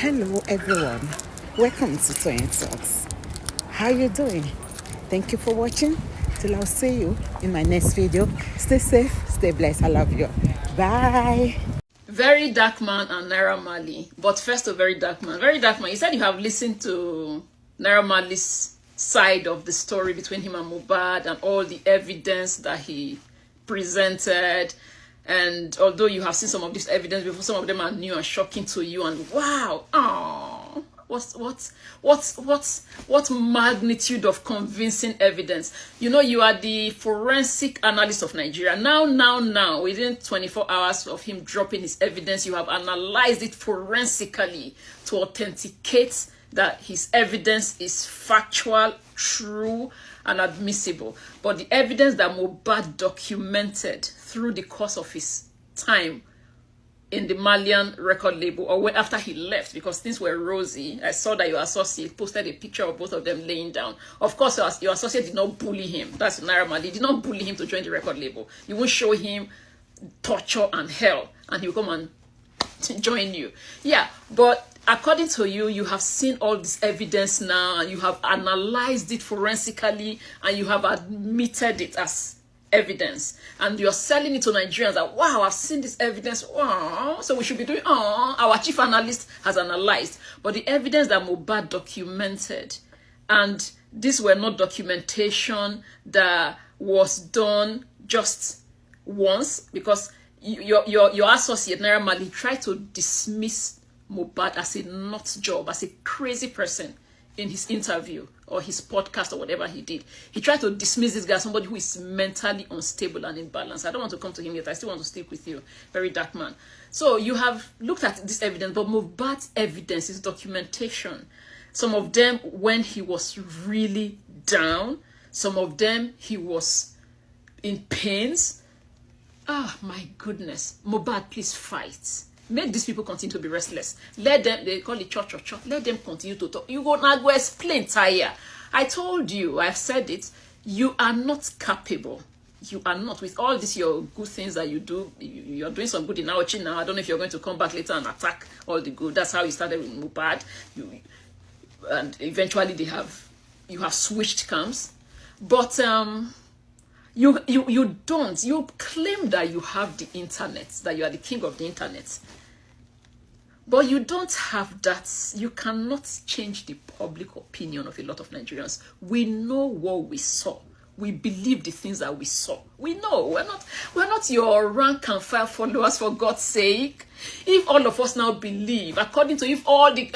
Hello everyone, welcome to Toyeen Talks. How you doing? Thank you for watching. Till I'll see you in my next video. Stay safe, stay blessed. I love you. Bye. Verydarkman and Naira Marley. But first of Verydarkman, you said you have listened to Naira Marley's side of the story between him and Mohbad and all the evidence that he presented. And although you have seen some of this evidence before, some of them are new and shocking to you. And wow, oh, what magnitude of convincing evidence. You know, you are the forensic analyst of Nigeria. Now, within 24 hours of him dropping his evidence, you have analyzed it forensically to authenticate that his evidence is factual, true, and admissible. But the evidence that Mohbad documented through the course of his time in the Malian record label, or after he left, because things were rosy. I saw that your associate posted a picture of both of them laying down. Of course, your associate did not bully him. That's Naira Marley. Did not bully him to join the record label. You won't show him torture and hell, and he'll come and join you. Yeah, but according to you, you have seen all this evidence now, and you have analyzed it forensically, and you have admitted it as evidence, and you're selling it to Nigerians that, wow, I've seen this evidence, wow, so we should be doing, our chief analyst has analyzed. But the evidence that Mohbad documented, and these were not documentation that was done just once, because your associate Naira Marley tried to dismiss Mohbad as a nut job, as a crazy person in his interview or his podcast or whatever he did. He tried to dismiss this guy as somebody who is mentally unstable and imbalanced. I don't want to come to him yet. I still want to stick with you, Verydarkman. So you have looked at this evidence, but Mohbad's evidence is documentation. Some of them when he was really down, some of them he was in pains. Ah, my goodness. Mohbad, please fight. Make these people continue to be restless. Let them, they call it church. Let them continue to talk. You go now go explain, Taya. I told you, I've said it. You are not capable. You are not. With all this, your good things that you do, you're doing some good in Aochi now. I don't know if you're going to come back later and attack all the good. That's how you started with Mohbad. And eventually you have switched camps. But you don't. You claim that you have the internet, that you are the king of the internet. But you don't have that. You cannot change the public opinion of a lot of Nigerians. We know what we saw. We believe the things that we saw. We know. We're not your rank and file followers, for God's sake. If all of us now believe, according to if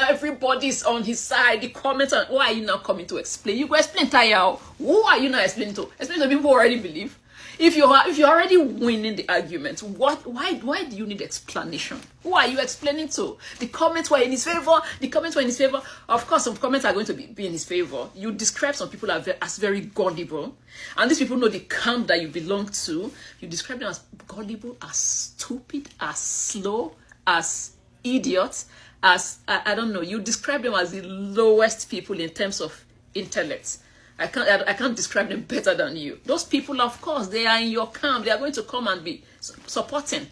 everybody's on his side, the comments, and why are you now coming to explain? You go explain, Taya. Who are you now explaining to? Explain to people who already believe. If you're already winning the argument, why do you need explanation? Who are you explaining to? The comments were in his favor. The comments were in his favor. Of course, some comments are going to be in his favor. You describe some people as very gullible, and these people know the camp that you belong to. You describe them as gullible, as stupid, as slow, as idiots, as I don't know. You describe them as the lowest people in terms of intellect. I can't describe them better than you. Those people, of course, they are in your camp. They are going to come and be supporting.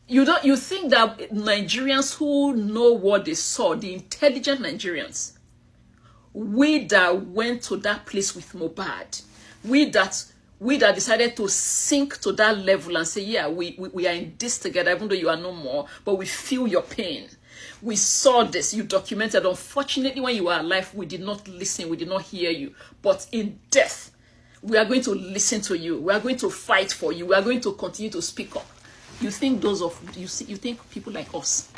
You think that Nigerians who know what they saw, the intelligent Nigerians, we that went to that place with Mohbad, we that decided to sink to that level and say, yeah, we are in this together, even though you are no more, but we feel your pain. We saw this, you documented. Unfortunately, when you were alive, we did not listen, we did not hear you. But in death, we are going to listen to you. We are going to fight for you. We are going to continue to speak up. You think you think people like us,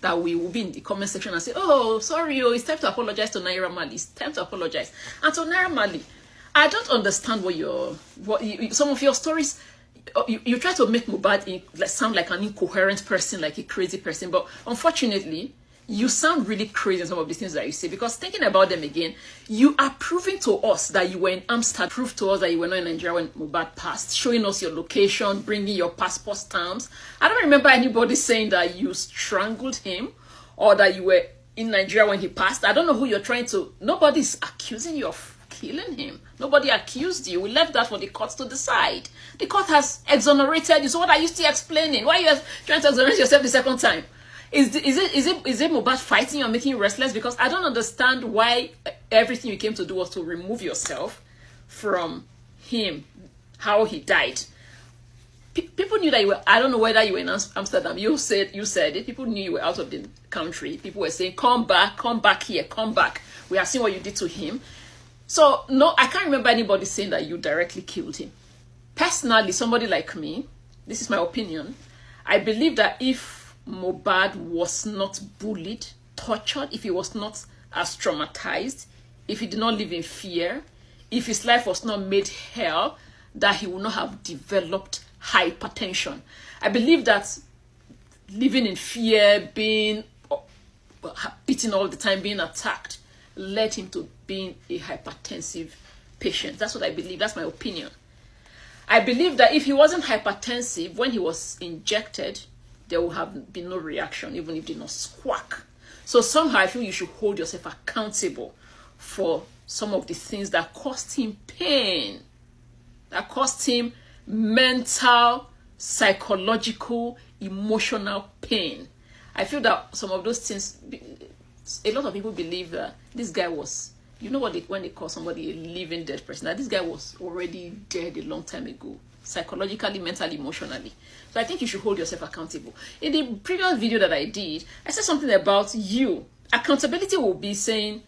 that we will be in the comment section and say, oh, sorry, it's time to apologize to Naira Marley. It's time to apologize. And to Naira Marley, I don't understand some of your stories. You try to make Mohbad sound like an incoherent person, like a crazy person, but unfortunately, you sound really crazy in some of the things that you say, because thinking about them again, you are proving to us that you were in Amsterdam, prove to us that you were not in Nigeria when Mohbad passed, showing us your location, bringing your passport stamps. I don't remember anybody saying that you strangled him or that you were in Nigeria when he passed. I don't know who you're trying to. Nobody's accusing you of killing him. Nobody accused you. We left that for the courts to decide. The court has exonerated you. So what are you still explaining? Why are you trying to exonerate yourself the second time? Is it Mohbad fighting or making you restless? Because I don't understand why everything you came to do was to remove yourself from him, how he died. People knew that you were, I don't know whether you were in Amsterdam. You said it. People knew you were out of the country. People were saying, come back here, come back. We have seen what you did to him. So, no, I can't remember anybody saying that you directly killed him. Personally, somebody like me, this is my opinion, I believe that if Mohbad was not bullied, tortured, if he was not as traumatized, if he did not live in fear, if his life was not made hell, that he would not have developed hypertension. I believe that living in fear, being beaten all the time, being attacked, led him to being a hypertensive patient. That's what I believe. That's my opinion. I believe that if he wasn't hypertensive, when he was injected, there would have been no reaction, even if they did not squawk. So somehow I feel you should hold yourself accountable for some of the things that caused him pain, that caused him mental, psychological, emotional pain. I feel that some of those things, a lot of people believe that this guy was, you know what when they call somebody a living dead person, that this guy was already dead a long time ago, psychologically, mentally, emotionally. So I think you should hold yourself accountable. In the previous video that I did, I said something about you. Accountability will be saying,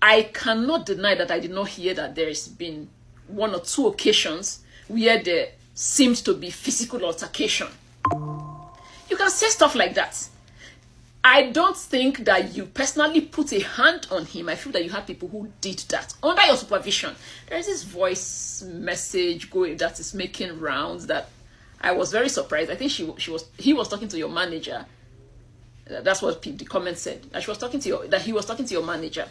I cannot deny that I did not hear that there's been 1 or 2 occasions where there seemed to be physical altercation. You can say stuff like that. I don't think that you personally put a hand on him. I feel that you had people who did that under your supervision. There is this voice message going that is making rounds that I was very surprised. I think he was talking to your manager. That's what the comment said. That he was talking to your manager,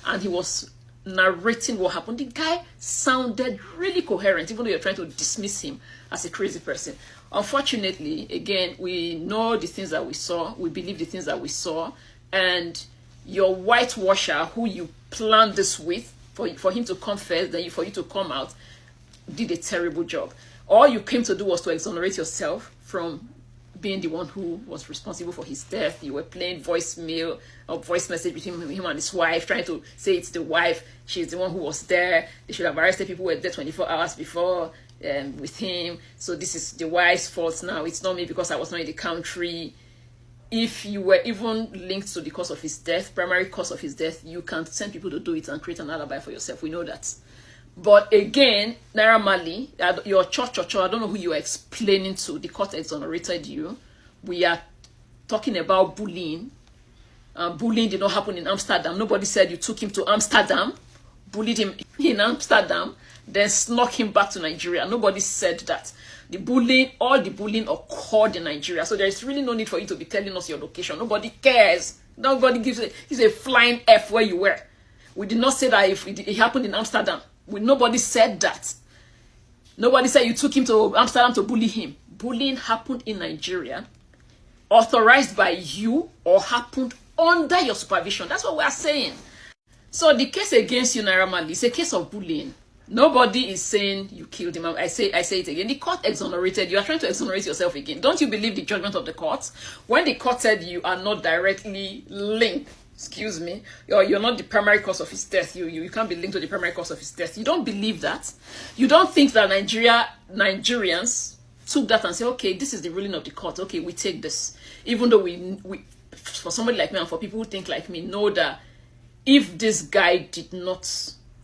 and he was narrating what happened. The guy sounded really coherent, even though you're trying to dismiss him as a crazy person. Unfortunately, again, we know the things that we saw. We believe the things that we saw. And your whitewasher, who you planned this with, for him to confess, then for you to come out, did a terrible job. All you came to do was to exonerate yourself from being the one who was responsible for his death. You were playing voicemail or voice message between him and his wife, trying to say it's the wife. She's the one who was there. They should have arrested people who were there 24 hours before with him. So this is the wife's fault now. It's not me because I was not in the country. If you were even linked to the cause of his death, primary cause of his death, you can send people to do it and create an alibi for yourself. We know that. But again, Naira Marley, your church, I don't know who you are explaining to. The court exonerated you. We are talking about bullying. Bullying did not happen in Amsterdam. Nobody said you took him to Amsterdam, bullied him in Amsterdam, then snuck him back to Nigeria. Nobody said that. All the bullying occurred in Nigeria. So there is really no need for you to be telling us your location. Nobody cares. Nobody gives a flying F where you were. We did not say that if it happened in Amsterdam. Nobody said that. Nobody said you took him to Amsterdam to bully him. Bullying happened in Nigeria, authorized by you, or happened under your supervision. That's what we are saying. So the case against you, Naira Marley, is a case of bullying. Nobody is saying you killed him. I say it again. The court exonerated. You are trying to exonerate yourself again. Don't you believe the judgment of the court? When the court said you are not directly linked, excuse me, you're not the primary cause of his death. You can't be linked to the primary cause of his death. You don't believe that. You don't think that Nigerians took that and said, okay, this is the ruling of the court. Okay, we take this. Even though we for somebody like me and for people who think like me, know that if this guy did not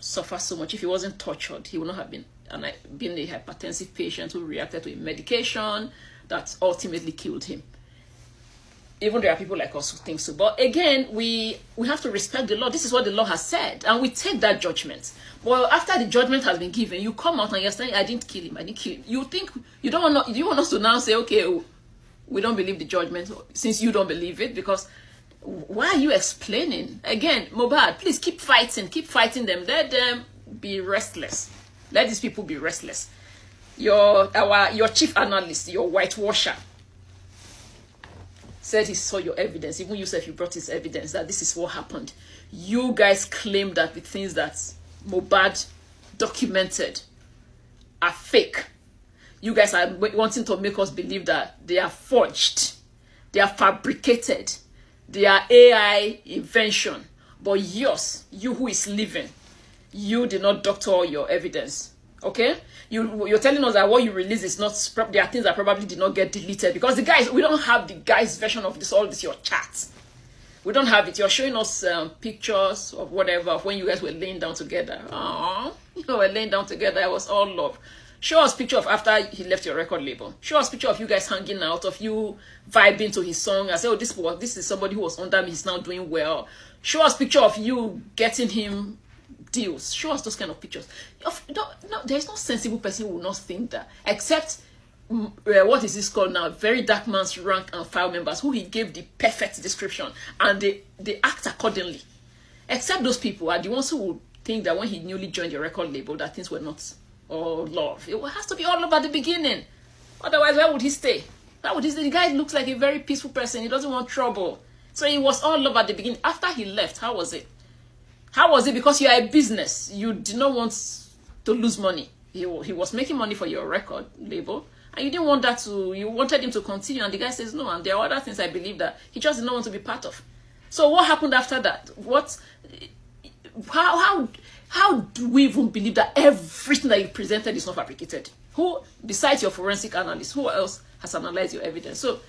suffer so much, if he wasn't tortured, he would not have been a hypertensive patient who reacted to a medication that ultimately killed him. Even there are people like us who think so. But again, we have to respect the law. This is what the law has said. And we take that judgment. Well, after the judgment has been given, you come out and you're saying, I didn't kill him. I didn't kill him. You think, you want us to now say, okay, we don't believe the judgment since you don't believe it? Because why are you explaining? Again, Mohbad, please keep fighting them. Let them be restless. Let these people be restless. Your chief analyst, your whitewasher, said he saw your evidence. Even you said you brought his evidence that this is what happened. You guys claim that the things that Mohbad documented are fake. You guys are wanting to make us believe that they are forged. They are fabricated. They are AI invention. But yours, you who is living, you did not doctor all your evidence. Okay? You're telling us that what you release is not, there are things that probably did not get deleted. Because the guys, we don't have the guy's version of this, all this, your chat. We don't have it. You're showing us pictures of whatever, of when you guys were laying down together. Aww, you were laying down together. It was all love. Show us picture of after he left your record label. Show us picture of you guys hanging out, of you vibing to his song. I say, oh, this is somebody who was under me. He's now doing well. Show us picture of you getting him deals. Show us those kind of pictures. No, there's no sensible person who will not think that, except what is this called now? Verydarkman's rank and file members, who he gave the perfect description, and they act accordingly. Except those people are the ones who would think that when he newly joined your record label, that things were not all love. It has to be all love at the beginning. Otherwise, where would he stay? Where would he stay? The guy looks like a very peaceful person. He doesn't want trouble. So it was all love at the beginning. After he left, how was it? How was it? Because you are a business. You did not want to lose money. He was making money for your record label. And you didn't want that to, you wanted him to continue. And the guy says no. And there are other things I believe that he just did not want to be part of. So what happened after that? How do we even believe that everything that you presented is not fabricated? Who, besides your forensic analyst, who else has analyzed your evidence? So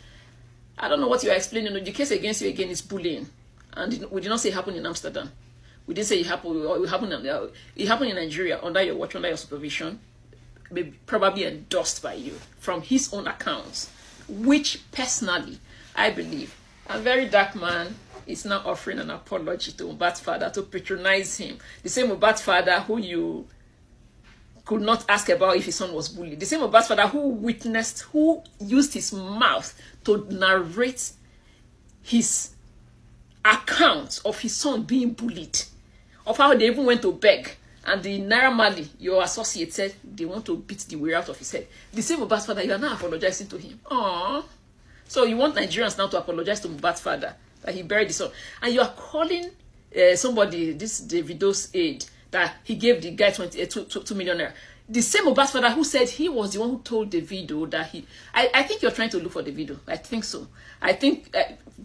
I don't know what you are explaining. The case against you again is bullying. And we did not say it happened in Amsterdam. We didn't say it happened in Nigeria, under your watch, under your supervision, maybe probably endorsed by you from his own accounts, which personally I believe Verydarkman is now offering an apology to Mohbad's father to patronize him. The same Mohbad's father who you could not ask about if his son was bullied. The same Mohbad's father who used his mouth to narrate his account of his son being bullied, of how they even went to beg. And the Naira Marley, your associate, said they want to beat the way out of his head. The same Mohbad's father, you are now apologizing to him. Aww. So you want Nigerians now to apologize to Mohbad's father that he buried his son. And you are calling somebody, this Davido's aide, that he gave the guy 2 million naira. The same Mohbad's father who said he was the one who told Davido that he... I think you're trying to look for Davido. I think so. I think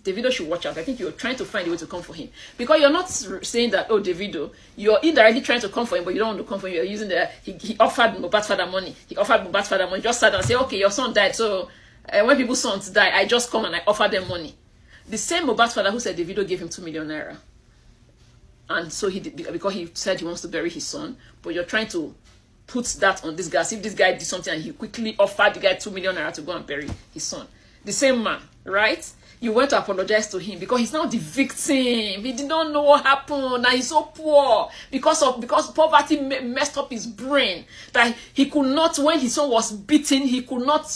Davido should watch out. I think you're trying to find a way to come for him. Because you're not saying that, oh, Davido, you're indirectly trying to come for him, but you don't want to come for him. You're using he offered Mohbad's father money. He offered Mohbad's father money. Just sat and say, okay, your son died. So when people's sons die, I just come and I offer them money. The same Mohbad's father who said Davido gave him 2 million naira. And so he did, because he said he wants to bury his son. But you're trying to put that on this guy. As if this guy did something and he quickly offered the guy 2 million naira to go and bury his son. The same man, right? You went to apologize to him because he's now the victim. He did not know what happened. And he's so poor because poverty messed up his brain. That he could not, when his son was beaten, he could not.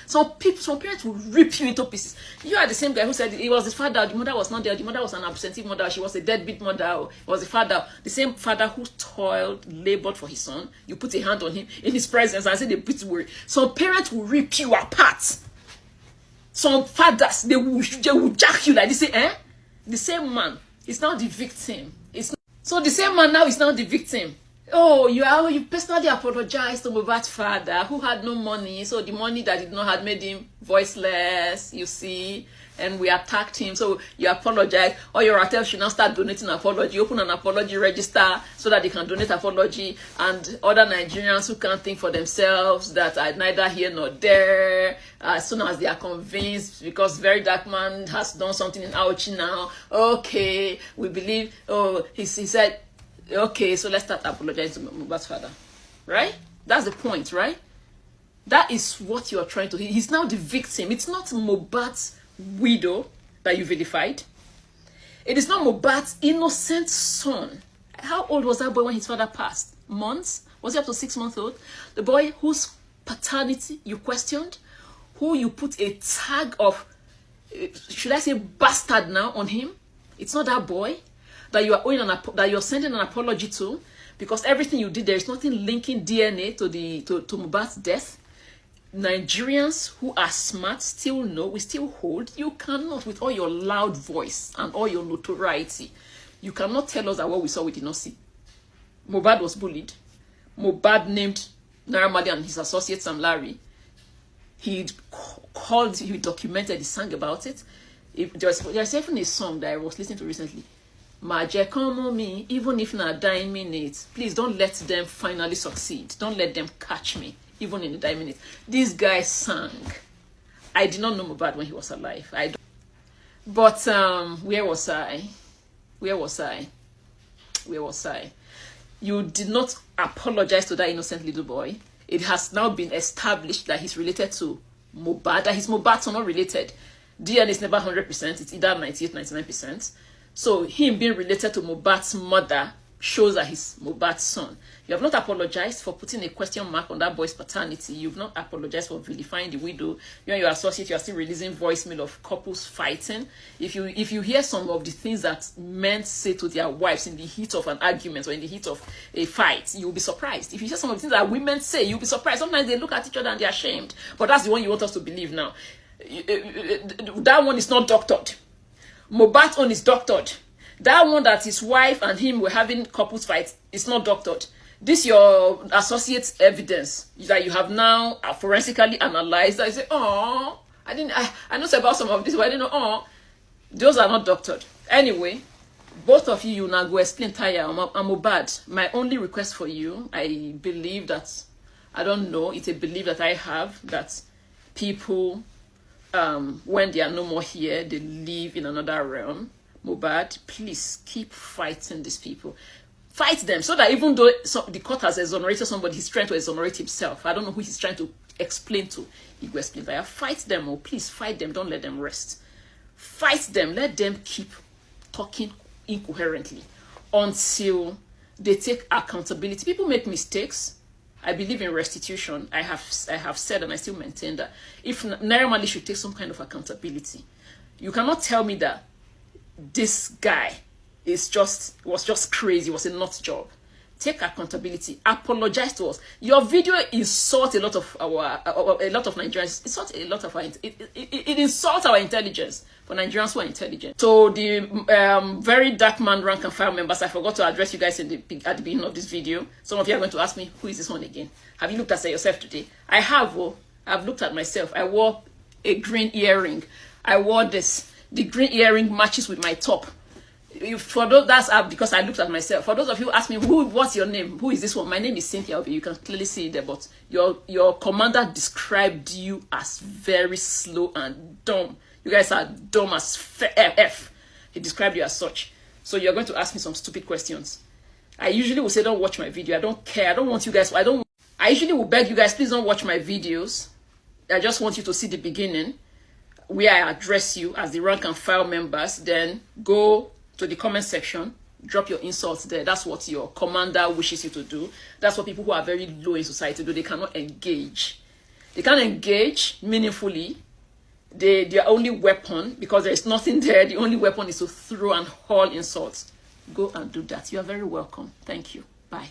Some parents will rip you into pieces. You are the same guy who said it was his father. The mother was not there. The mother was an absentee mother. She was a deadbeat mother. It was the father. The same father who toiled, labored for his son. You put a hand on him in his presence and say they beat you. Some parents will rip you apart. Some fathers, they will jack you like this. The same man is now the victim. So the same man now is now the victim. Oh, you personally apologized to Mohbad's father who had no money. So the money that he did not had made him voiceless, you see. And we attacked him. So you apologize. Or your hotel should now start donating apology. Open an apology register so that they can donate apology. And other Nigerians who can't think for themselves, that are neither here nor there, as soon as they are convinced, because Verydarkman has done something in Auchi now. Okay, we believe. Oh, he said, okay, so let's start apologizing to Mohbad's father. Right? That's the point, right? That is what you are trying to... He's now the victim. It's not Mohbad's widow that you vilified. It is not Mohbad's innocent son. How old was that boy when his father passed? Months? Was he up to 6 months old? The boy whose paternity you questioned, who you put a tag of, should I say bastard now on him? It's not that boy that you are owing that you're sending an apology to, because everything you did, there is nothing linking DNA to Mohbad's death. Nigerians who are smart still know, we still hold. You cannot, with all your loud voice and all your notoriety, you cannot tell us that what we saw we did not see. Mohbad was bullied. Mohbad named Naira Marley and his associate Sam Larry He called, he documented, he sang about it. There's even a song that I was listening to recently. Maje come on me, even if not dying minutes. Please don't let them finally succeed. Don't let them catch me, even in the dying minutes. This guy sang. I did not know Mohbad when he was alive. But where was I? Where was I? Where was I? You did not apologize to that innocent little boy. It has now been established that he's related to Mohbad, that his Mohbad are not related. DNA is never 100%, it's either 98, 99%. So him being related to Mohbad's mother shows that he's Mohbad's son. You have not apologized for putting a question mark on that boy's paternity. You've not apologized for vilifying the widow. You and your associate, you are still releasing voicemail of couples fighting. If you hear some of the things that men say to their wives in the heat of an argument or in the heat of a fight, you'll be surprised. If you hear some of the things that women say, you'll be surprised. Sometimes they look at each other and they're ashamed. But that's the one you want us to believe now. That one is not doctored. Mohbad's own is doctored. That one that his wife and him were having couples fights is not doctored. This your associate's evidence that you have now forensically analyzed. I say, oh, I know about some of this, but I didn't know. Oh, those are not doctored. Anyway, both of you now go explain Taya and Mohbad. My only request for you, I believe that, I don't know, it's a belief that I have that people, when they are no more here, they live in another realm. Mohbad, please keep fighting these people. Fight them so that even though the court has exonerated somebody, he's trying to exonerate himself. I don't know who he's trying to explain to. He will explain that. Fight them, or please fight them. Don't let them rest. Fight them. Let them keep talking incoherently until they take accountability. People make mistakes. I believe in restitution. I have said, and I still maintain that if Naira Marley should take some kind of accountability, you cannot tell me that this guy was just crazy, was a nut job. Take accountability. Apologize to us. Your video insults a lot of Nigerians. Insults a lot of it insults our intelligence for Nigerians who are intelligent. So the Verydarkman rank and file members, I forgot to address you guys at the beginning of this video. Some of you are going to ask me, who is this one again? Have you looked at yourself today? I have. Oh, I've looked at myself. I wore a green earring. I wore this. The green earring matches with my top. For those, that's because I looked at myself. For those of you who ask me, what's your name? Who is this one? My name is Cynthia. You can clearly see it there, but your commander described you as very slow and dumb. You guys are dumb as F. He described you as such. So you're going to ask me some stupid questions. I usually will say, don't watch my video. I don't care. I don't want you guys. I usually will beg you guys, please don't watch my videos. I just want you to see the beginning, where I address you as the rank and file members. Then go to the comment section, drop your insults there. That's what your commander wishes you to do. That's what people who are very low in society do. They cannot engage. They can't engage meaningfully. Their only weapon, because there is nothing there, the only weapon is to throw and haul insults. Go and do that. You are very welcome. Thank you. Bye.